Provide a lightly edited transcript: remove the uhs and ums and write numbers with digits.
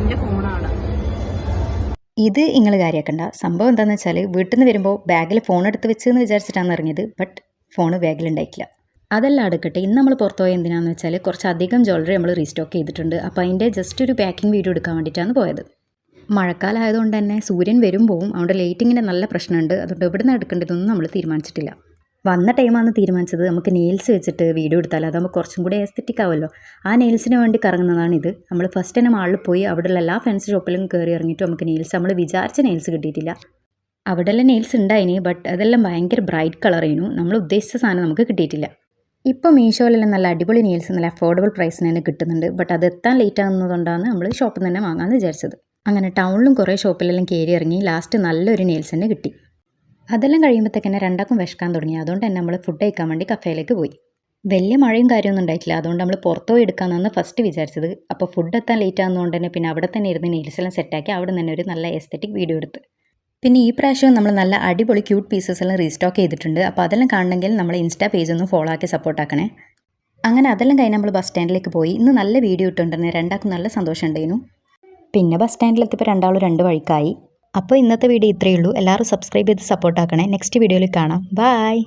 എൻ്റെ ഫോണാണ്. ഇത് നിങ്ങൾ കാര്യമാക്കണ്ട. സംഭവം എന്താണെന്ന് വെച്ചാൽ വീട്ടിൽ നിന്ന് വരുമ്പോൾ ബാഗിൽ ഫോൺ എടുത്ത് വെച്ചെന്ന് വിചാരിച്ചിട്ടാണ് ഇറങ്ങിയത്. ബട്ട് ഫോൺ ബാഗിലുണ്ടായിട്ടില്ല. അതെല്ലാം എടുക്കട്ടെ. ഇന്ന് നമ്മൾ പുറത്തു പോയത് എന്തിനാണെന്ന് വെച്ചാൽ കുറച്ചധികം ജ്വല്ലറി നമ്മൾ റീസ്റ്റോക്ക് ചെയ്തിട്ടുണ്ട്. അപ്പോൾ അതിൻ്റെ ജസ്റ്റ് ഒരു പാക്കിംഗ് വീഡിയോ എടുക്കാൻ വേണ്ടിയിട്ടാണ് പോയത്. മഴക്കാലം ആയതുകൊണ്ട് തന്നെ സൂര്യൻ വരും പോവും. അതുകൊണ്ട് ലൈറ്റിങ്ങിൻ്റെ നല്ല പ്രശ്നമുണ്ട്. അതുകൊണ്ട് എവിടെ നിന്ന് എടുക്കേണ്ടതൊന്നും നമ്മൾ തീരുമാനിച്ചിട്ടില്ല. വന്ന ടൈമാണ് തീരുമാനിച്ചത് നമുക്ക് നെയിൽസ് വെച്ചിട്ട് വീഡിയോ എടുത്താൽ അതാകുമ്പോൾ കുറച്ചും കൂടി എസ്തെറ്റിക് ആവുമല്ലോ. ആ നെയിൽസിന് വേണ്ടി കറങ്ങുന്നതാണിത്. നമ്മൾ ഫസ്റ്റ് തന്നെ മാളിൽ പോയി അവിടെയുള്ള എല്ലാ ഫാൻസി ഷോപ്പിലും കയറി ഇറങ്ങിയിട്ട് നമുക്ക് നെയിൽസ് നമ്മൾ വിചാരിച്ച നെയിൽസ് കിട്ടിയിട്ടില്ല. അവിടെയെല്ലാം നെയിൽസ് ഉണ്ടായിനി, ബട്ട് അതെല്ലാം ഭയങ്കര ബ്രൈറ്റ് കളറായിരുന്നു. നമ്മൾ ഉദ്ദേശിച്ച സാധനം നമുക്ക് കിട്ടിയിട്ടില്ല. ഇപ്പോൾ മീഷോയിലെല്ലാം നല്ല അടിപൊളി നെയിൽസ് നല്ല അഫോർഡബിൾ പ്രൈസിന് തന്നെ കിട്ടുന്നുണ്ട്. ബട്ട് അത് എത്താൻ ലേറ്റ് ആകുന്നതുകൊണ്ടാണ് നമ്മൾ ഷോപ്പിൽ നിന്ന് തന്നെ വാങ്ങാമെന്ന് വിചാരിച്ചത്. അങ്ങനെ ടൗണിലും കുറേ ഷോപ്പിലെല്ലാം കയറി ഇറങ്ങി ലാസ്റ്റ് നല്ലൊരു നെയിൽസ് തന്നെ കിട്ടി. അതെല്ലാം കഴിയുമ്പോഴത്തേക്കന്നെ രണ്ടാക്കും വിശക്കാൻ തുടങ്ങി. അതുകൊണ്ട് തന്നെ നമ്മൾ ഫുഡ് കഴിക്കാൻ വേണ്ടി കഫേയിലേക്ക് പോയി. വലിയ മഴയും കാര്യമൊന്നും ഉണ്ടായിട്ടില്ല. അതുകൊണ്ട് നമ്മൾ പുറത്തു പോയി എടുക്കാമെന്നാണ് ഫസ്റ്റ് വിചാരിച്ചത്. അപ്പോൾ ഫുഡ് എത്താൻ ലേറ്റ് ആകുന്നതുകൊണ്ട് തന്നെ പിന്നെ അവിടെ തന്നെ ഇരുന്ന് നെയിൽസ് എല്ലാം സെറ്റാക്കി അവിടെ തന്നെ ഒരു നല്ല എസ്തെറ്റിക് വീഡിയോ എടുത്ത്. പിന്നെ ഈ പ്രാവശ്യം നമ്മൾ നല്ല അടിപൊളി ക്യൂട്ട് പീസസ് എല്ലാം റീസ്റ്റോക്ക് ചെയ്തിട്ടുണ്ട്. അപ്പോൾ അതെല്ലാം കാണണമെങ്കിൽ നമ്മൾ ഇൻസ്റ്റാ പേജ് ഒന്ന് ഫോളോ ആക്കി സപ്പോർട്ടാക്കണേ. അങ്ങനെ അതെല്ലാം കഴിഞ്ഞ് നമ്മൾ ബസ് സ്റ്റാൻഡിലേക്ക് പോയി. ഇന്ന് നല്ല വീഡിയോ ഇട്ടുണ്ടെന്ന് രണ്ടാൾക്കും നല്ല സന്തോഷം ഉണ്ടായിരുന്നു. പിന്നെ ബസ് സ്റ്റാൻഡിലെത്തിയപ്പോൾ രണ്ടാളും രണ്ട് വഴിക്കായി. അപ്പോൾ ഇന്നത്തെ വീഡിയോ ഇത്രയേ ഉള്ളൂ. എല്ലാവരും സബ്സ്ക്രൈബ് ചെയ്ത് സപ്പോർട്ടാക്കണേ. നെക്സ്റ്റ് വീഡിയോയിൽ കാണാം. ബൈ.